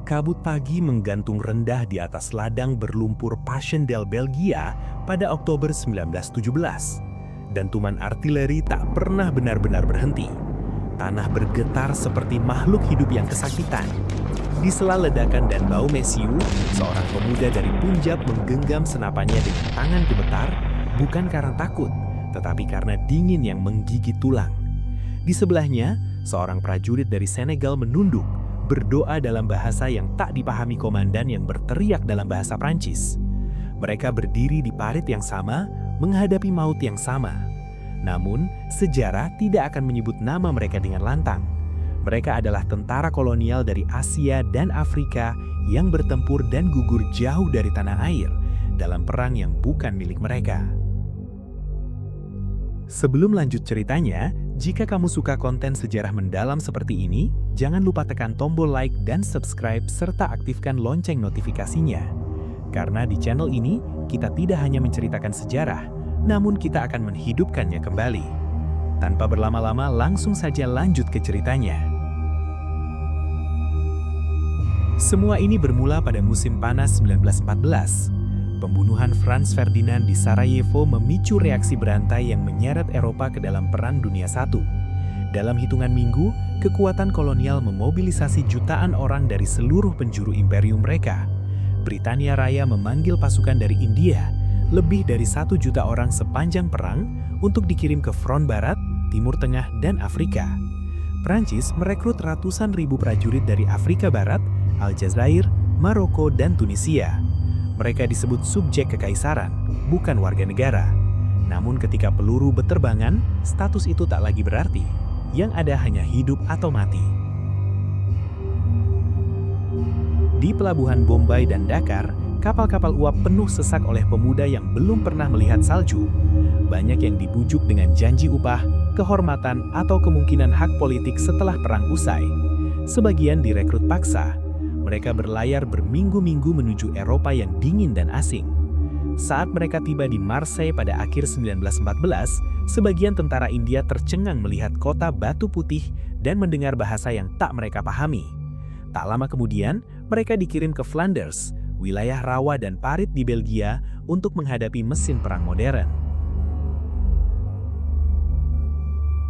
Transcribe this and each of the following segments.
Kabut pagi menggantung rendah di atas ladang berlumpur Passchendaele Belgia pada Oktober 1917. Dentuman artileri tak pernah benar-benar berhenti. Tanah bergetar seperti makhluk hidup yang kesakitan. Di sela ledakan dan bau mesiu, seorang pemuda dari Punjab menggenggam senapannya dengan tangan gemetar, bukan karena takut, tetapi karena dingin yang menggigit tulang. Di sebelahnya, seorang prajurit dari Senegal menunduk, berdoa dalam bahasa yang tak dipahami komandan yang berteriak dalam bahasa Prancis. Mereka berdiri di parit yang sama, menghadapi maut yang sama. Namun, sejarah tidak akan menyebut nama mereka dengan lantang. Mereka adalah tentara kolonial dari Asia dan Afrika yang bertempur dan gugur jauh dari tanah air dalam perang yang bukan milik mereka. Sebelum lanjut ceritanya, jika kamu suka konten sejarah mendalam seperti ini, jangan lupa tekan tombol like dan subscribe serta aktifkan lonceng notifikasinya. Karena di channel ini, kita tidak hanya menceritakan sejarah, namun kita akan menghidupkannya kembali. Tanpa berlama-lama, langsung saja lanjut ke ceritanya. Semua ini bermula pada musim panas 1914. Pembunuhan Franz Ferdinand di Sarajevo memicu reaksi berantai yang menyeret Eropa ke dalam Perang Dunia I. Dalam hitungan minggu, kekuatan kolonial memobilisasi jutaan orang dari seluruh penjuru imperium mereka. Britania Raya memanggil pasukan dari India, lebih dari 1 juta orang sepanjang perang, untuk dikirim ke front barat, Timur Tengah, dan Afrika. Prancis merekrut ratusan ribu prajurit dari Afrika Barat, Aljazair, Maroko, dan Tunisia. Mereka disebut subjek kekaisaran, bukan warga negara. Namun ketika peluru beterbangan, status itu tak lagi berarti. Yang ada hanya hidup atau mati. Di pelabuhan Bombay dan Dakar, kapal-kapal uap penuh sesak oleh pemuda yang belum pernah melihat salju. Banyak yang dibujuk dengan janji upah, kehormatan, atau kemungkinan hak politik setelah perang usai. Sebagian direkrut paksa. Mereka berlayar berminggu-minggu menuju Eropa yang dingin dan asing. Saat mereka tiba di Marseille pada akhir 1914, sebagian tentara India tercengang melihat kota batu putih dan mendengar bahasa yang tak mereka pahami. Tak lama kemudian, mereka dikirim ke Flanders, wilayah rawa dan parit di Belgia, untuk menghadapi mesin perang modern.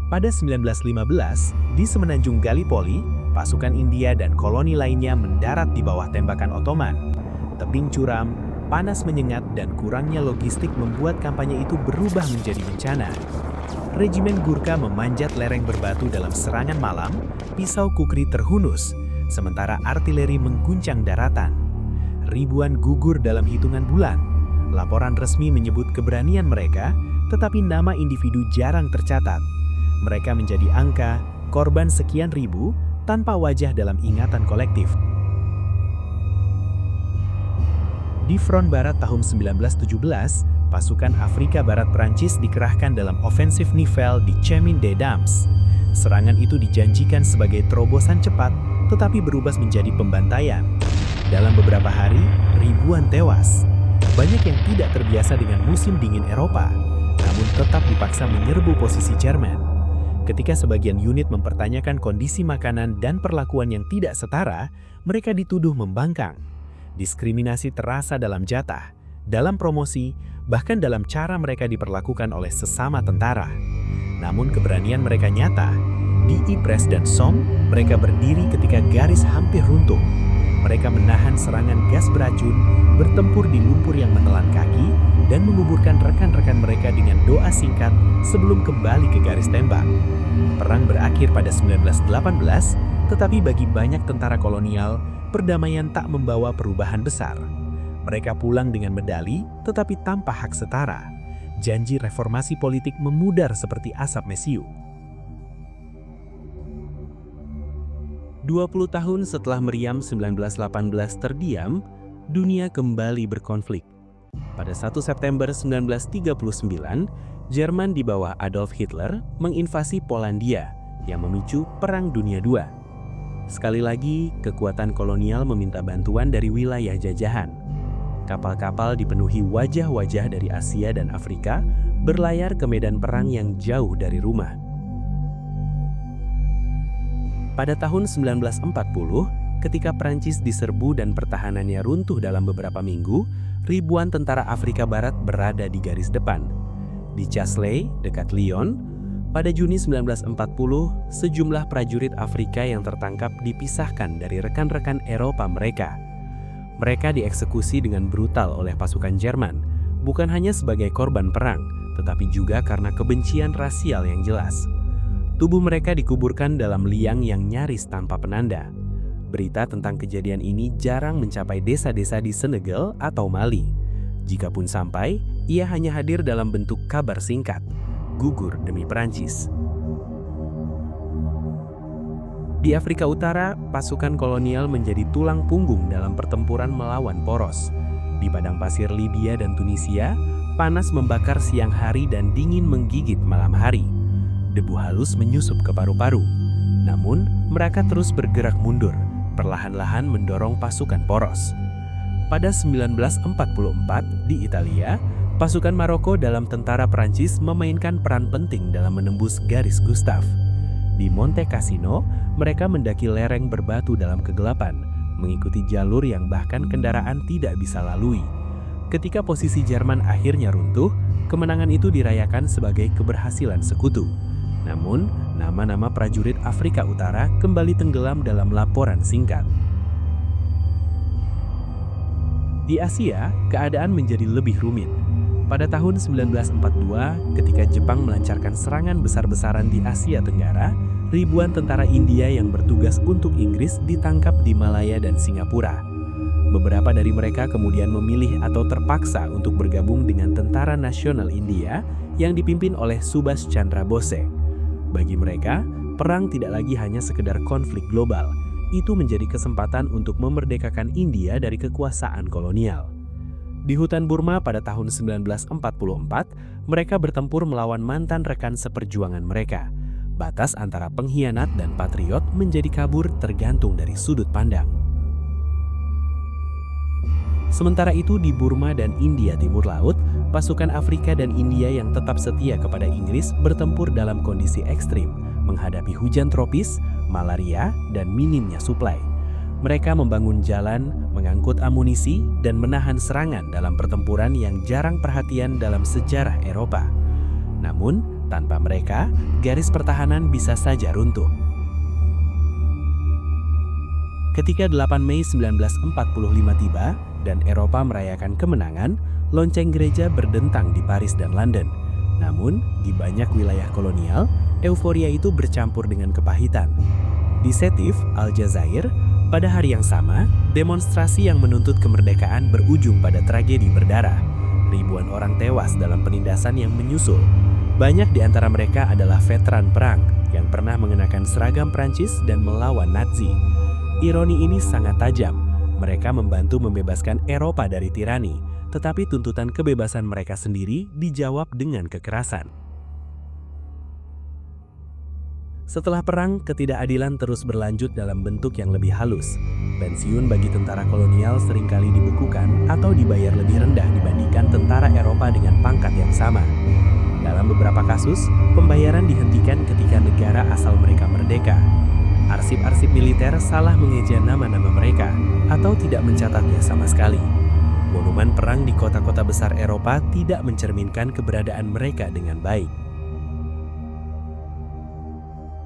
Pada 1915, di semenanjung Gallipoli, pasukan India dan koloni lainnya mendarat di bawah tembakan Ottoman. Tebing curam, panas menyengat, dan kurangnya logistik membuat kampanye itu berubah menjadi bencana. Regimen Gurkha memanjat lereng berbatu dalam serangan malam, pisau kukri terhunus, sementara artileri mengguncang daratan. Ribuan gugur dalam hitungan bulan. Laporan resmi menyebut keberanian mereka, tetapi nama individu jarang tercatat. Mereka menjadi angka, korban sekian ribu, tanpa wajah dalam ingatan kolektif. Di front barat tahun 1917, pasukan Afrika Barat Prancis dikerahkan dalam ofensif Nivelle di Chemin des Dames. Serangan itu dijanjikan sebagai terobosan cepat, tetapi berubah menjadi pembantaian. Dalam beberapa hari, ribuan tewas. Banyak yang tidak terbiasa dengan musim dingin Eropa, namun tetap dipaksa menyerbu posisi Jerman. Ketika sebagian unit mempertanyakan kondisi makanan dan perlakuan yang tidak setara, mereka dituduh membangkang. Diskriminasi terasa dalam jatah, dalam promosi, bahkan dalam cara mereka diperlakukan oleh sesama tentara. Namun keberanian mereka nyata. Di Ypres dan Somme, mereka berdiri ketika garis hampir runtuh. Mereka menahan serangan gas beracun, bertempur di lumpur yang menelan kaki, dan menguburkan rekan-rekan mereka dengan doa singkat sebelum kembali ke garis tembak. Perang berakhir pada 1918, tetapi bagi banyak tentara kolonial, perdamaian tak membawa perubahan besar. Mereka pulang dengan medali, tetapi tanpa hak setara. Janji reformasi politik memudar seperti asap mesiu. 20 tahun setelah meriam 1918 terdiam, dunia kembali berkonflik. Pada 1 September 1939, Jerman di bawah Adolf Hitler menginvasi Polandia yang memicu Perang Dunia II. Sekali lagi, kekuatan kolonial meminta bantuan dari wilayah jajahan. Kapal-kapal dipenuhi wajah-wajah dari Asia dan Afrika berlayar ke medan perang yang jauh dari rumah. Pada tahun 1940, ketika Prancis diserbu dan pertahanannya runtuh dalam beberapa minggu, ribuan tentara Afrika Barat berada di garis depan. Di Chasley, dekat Lyon, pada Juni 1940, sejumlah prajurit Afrika yang tertangkap dipisahkan dari rekan-rekan Eropa mereka. Mereka dieksekusi dengan brutal oleh pasukan Jerman, bukan hanya sebagai korban perang, tetapi juga karena kebencian rasial yang jelas. Tubuh mereka dikuburkan dalam liang yang nyaris tanpa penanda. Berita tentang kejadian ini jarang mencapai desa-desa di Senegal atau Mali. Jikapun sampai, ia hanya hadir dalam bentuk kabar singkat, gugur demi Perancis. Di Afrika Utara, pasukan kolonial menjadi tulang punggung dalam pertempuran melawan poros. Di padang pasir Libya dan Tunisia, panas membakar siang hari dan dingin menggigit malam hari. Debu halus menyusup ke paru-paru. Namun, mereka terus bergerak mundur, perlahan-lahan mendorong pasukan poros. Pada 1944, di Italia, pasukan Maroko dalam tentara Prancis memainkan peran penting dalam menembus garis Gustave. Di Monte Cassino, mereka mendaki lereng berbatu dalam kegelapan, mengikuti jalur yang bahkan kendaraan tidak bisa lalui. Ketika posisi Jerman akhirnya runtuh, kemenangan itu dirayakan sebagai keberhasilan sekutu. Namun, nama-nama prajurit Afrika Utara kembali tenggelam dalam laporan singkat. Di Asia, keadaan menjadi lebih rumit. Pada tahun 1942, ketika Jepang melancarkan serangan besar-besaran di Asia Tenggara, ribuan tentara India yang bertugas untuk Inggris ditangkap di Malaya dan Singapura. Beberapa dari mereka kemudian memilih atau terpaksa untuk bergabung dengan Tentara Nasional India yang dipimpin oleh Subhas Chandra Bose. Bagi mereka, perang tidak lagi hanya sekedar konflik global. Itu menjadi kesempatan untuk memerdekakan India dari kekuasaan kolonial. Di hutan Burma pada tahun 1944, mereka bertempur melawan mantan rekan seperjuangan mereka. Batas antara pengkhianat dan patriot menjadi kabur tergantung dari sudut pandang. Sementara itu di Burma dan India Timur Laut, pasukan Afrika dan India yang tetap setia kepada Inggris bertempur dalam kondisi ekstrim, menghadapi hujan tropis, malaria, dan minimnya suplai. Mereka membangun jalan, mengangkut amunisi, dan menahan serangan dalam pertempuran yang jarang perhatian dalam sejarah Eropa. Namun, tanpa mereka, garis pertahanan bisa saja runtuh. Ketika 8 Mei 1945 tiba dan Eropa merayakan kemenangan, lonceng gereja berdentang di Paris dan London. Namun, di banyak wilayah kolonial, euforia itu bercampur dengan kepahitan. Di Sétif, Aljazair, pada hari yang sama, demonstrasi yang menuntut kemerdekaan berujung pada tragedi berdarah. Ribuan orang tewas dalam penindasan yang menyusul. Banyak di antara mereka adalah veteran perang yang pernah mengenakan seragam Prancis dan melawan Nazi. Ironi ini sangat tajam. Mereka membantu membebaskan Eropa dari tirani, tetapi tuntutan kebebasan mereka sendiri dijawab dengan kekerasan. Setelah perang, ketidakadilan terus berlanjut dalam bentuk yang lebih halus. Pensiun bagi tentara kolonial seringkali dibekukan atau dibayar lebih rendah dibandingkan tentara Eropa dengan pangkat yang sama. Dalam beberapa kasus, pembayaran dihentikan ketika negara asal mereka merdeka. Arsip-arsip militer salah mengeja nama-nama mereka atau tidak mencatatnya sama sekali. Monumen perang di kota-kota besar Eropa tidak mencerminkan keberadaan mereka dengan baik.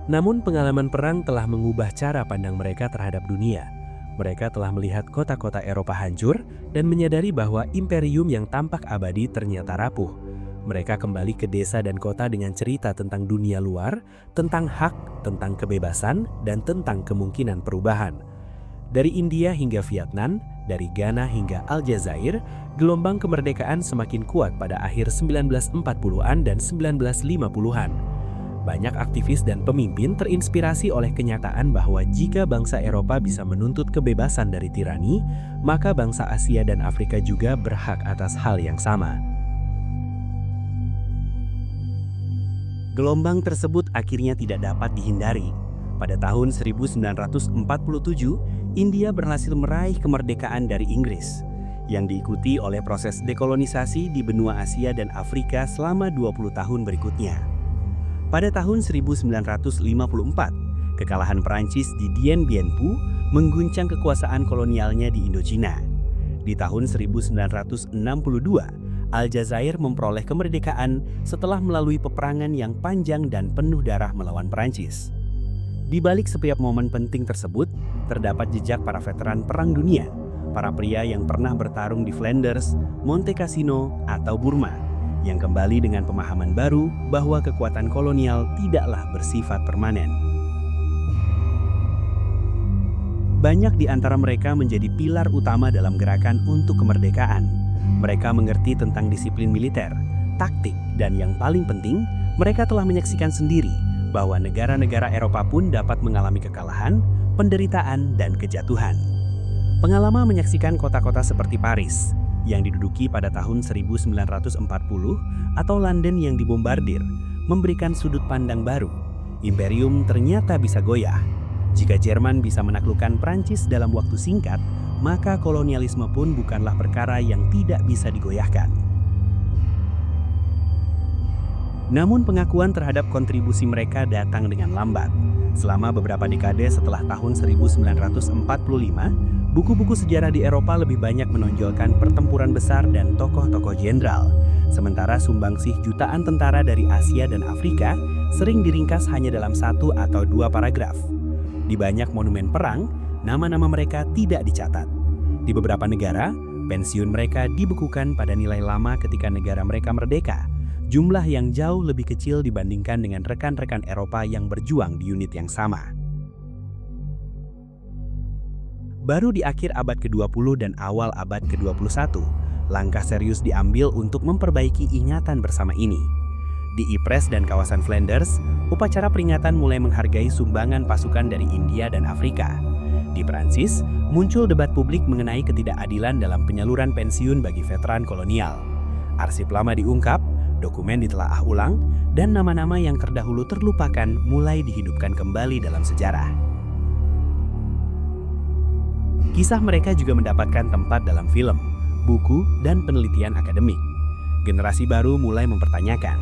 Namun pengalaman perang telah mengubah cara pandang mereka terhadap dunia. Mereka telah melihat kota-kota Eropa hancur dan menyadari bahwa imperium yang tampak abadi ternyata rapuh. Mereka kembali ke desa dan kota dengan cerita tentang dunia luar, tentang hak, tentang kebebasan, dan tentang kemungkinan perubahan. Dari India hingga Vietnam, dari Ghana hingga Aljazair, gelombang kemerdekaan semakin kuat pada akhir 1940-an dan 1950-an. Banyak aktivis dan pemimpin terinspirasi oleh kenyataan bahwa jika bangsa Eropa bisa menuntut kebebasan dari tirani, maka bangsa Asia dan Afrika juga berhak atas hal yang sama. Gelombang tersebut akhirnya tidak dapat dihindari. Pada tahun 1947, India berhasil meraih kemerdekaan dari Inggris, yang diikuti oleh proses dekolonisasi di benua Asia dan Afrika selama 20 tahun berikutnya. Pada tahun 1954, kekalahan Perancis di Dien Bien Phu mengguncang kekuasaan kolonialnya di Indochina. Di tahun 1962, Aljazair memperoleh kemerdekaan setelah melalui peperangan yang panjang dan penuh darah melawan Perancis. Di balik setiap momen penting tersebut, terdapat jejak para veteran Perang Dunia, para pria yang pernah bertarung di Flanders, Monte Cassino, atau Burma, yang kembali dengan pemahaman baru bahwa kekuatan kolonial tidaklah bersifat permanen. Banyak di antara mereka menjadi pilar utama dalam gerakan untuk kemerdekaan. Mereka mengerti tentang disiplin militer, taktik, dan yang paling penting, mereka telah menyaksikan sendiri bahwa negara-negara Eropa pun dapat mengalami kekalahan, penderitaan, dan kejatuhan. Pengalaman menyaksikan kota-kota seperti Paris, yang diduduki pada tahun 1940, atau London yang dibombardir, memberikan sudut pandang baru. Imperium ternyata bisa goyah. Jika Jerman bisa menaklukkan Prancis dalam waktu singkat, maka kolonialisme pun bukanlah perkara yang tidak bisa digoyahkan. Namun pengakuan terhadap kontribusi mereka datang dengan lambat. Selama beberapa dekade setelah tahun 1945, buku-buku sejarah di Eropa lebih banyak menonjolkan pertempuran besar dan tokoh-tokoh jenderal. Sementara sumbangsih jutaan tentara dari Asia dan Afrika sering diringkas hanya dalam 1 atau 2 paragraf. Di banyak monumen perang, nama-nama mereka tidak dicatat. Di beberapa negara, pensiun mereka dibukukan pada nilai lama ketika negara mereka merdeka, jumlah yang jauh lebih kecil dibandingkan dengan rekan-rekan Eropa yang berjuang di unit yang sama. Baru di akhir abad ke-20 dan awal abad ke-21, langkah serius diambil untuk memperbaiki ingatan bersama ini. Di Ypres dan kawasan Flanders, upacara peringatan mulai menghargai sumbangan pasukan dari India dan Afrika. Di Prancis, muncul debat publik mengenai ketidakadilan dalam penyaluran pensiun bagi veteran kolonial. Arsip lama diungkap, dokumen ditelaah ulang, dan nama-nama yang terdahulu terlupakan mulai dihidupkan kembali dalam sejarah. Kisah mereka juga mendapatkan tempat dalam film, buku, dan penelitian akademik. Generasi baru mulai mempertanyakan,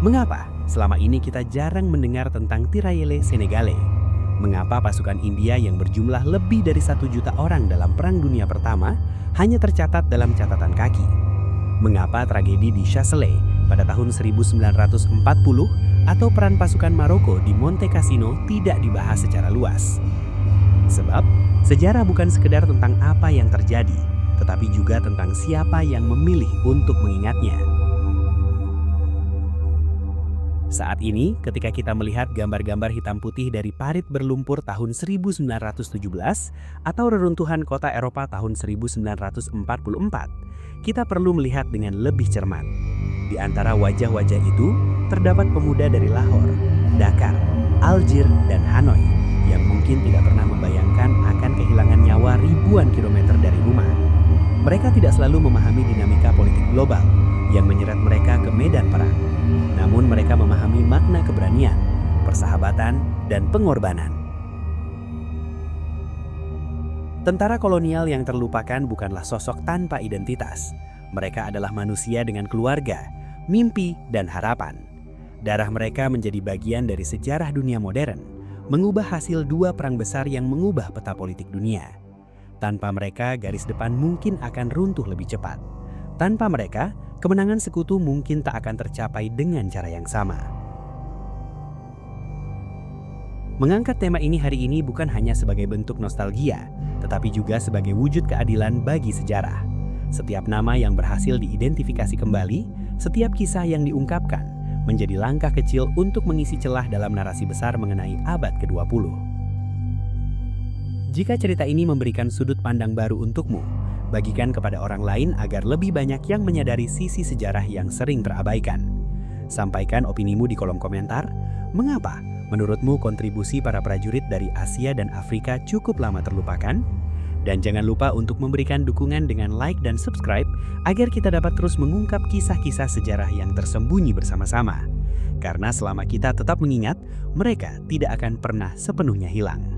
mengapa selama ini kita jarang mendengar tentang Tiraillé Sénégalais? Mengapa pasukan India yang berjumlah lebih dari 1 juta orang dalam Perang Dunia Pertama hanya tercatat dalam catatan kaki? Mengapa tragedi di Chasselet pada tahun 1940 atau peran pasukan Maroko di Monte Cassino tidak dibahas secara luas? Sebab, sejarah bukan sekedar tentang apa yang terjadi, tetapi juga tentang siapa yang memilih untuk mengingatnya. Saat ini, ketika kita melihat gambar-gambar hitam putih dari parit berlumpur tahun 1917 atau reruntuhan kota Eropa tahun 1944, kita perlu melihat dengan lebih cermat. Di antara wajah-wajah itu, terdapat pemuda dari Lahore, Dakar, Algier, dan Hanoi yang mungkin tidak pernah membayangkan akan kehilangan nyawa ribuan kilometer dari rumah. Mereka tidak selalu memahami dinamika politik global yang menyeret mereka ke medan perang. Namun mereka memahami makna keberanian, persahabatan, dan pengorbanan. Tentara kolonial yang terlupakan bukanlah sosok tanpa identitas. Mereka adalah manusia dengan keluarga, mimpi, dan harapan. Darah mereka menjadi bagian dari sejarah dunia modern, mengubah hasil 2 perang besar yang mengubah peta politik dunia. Tanpa mereka, garis depan mungkin akan runtuh lebih cepat. Tanpa mereka, kemenangan sekutu mungkin tak akan tercapai dengan cara yang sama. Mengangkat tema ini hari ini bukan hanya sebagai bentuk nostalgia, tetapi juga sebagai wujud keadilan bagi sejarah. Setiap nama yang berhasil diidentifikasi kembali, setiap kisah yang diungkapkan, menjadi langkah kecil untuk mengisi celah dalam narasi besar mengenai abad ke-20. Jika cerita ini memberikan sudut pandang baru untukmu, bagikan kepada orang lain agar lebih banyak yang menyadari sisi sejarah yang sering terabaikan. Sampaikan opinimu di kolom komentar. Mengapa menurutmu kontribusi para prajurit dari Asia dan Afrika cukup lama terlupakan? Dan jangan lupa untuk memberikan dukungan dengan like dan subscribe agar kita dapat terus mengungkap kisah-kisah sejarah yang tersembunyi bersama-sama. Karena selama kita tetap mengingat, mereka tidak akan pernah sepenuhnya hilang.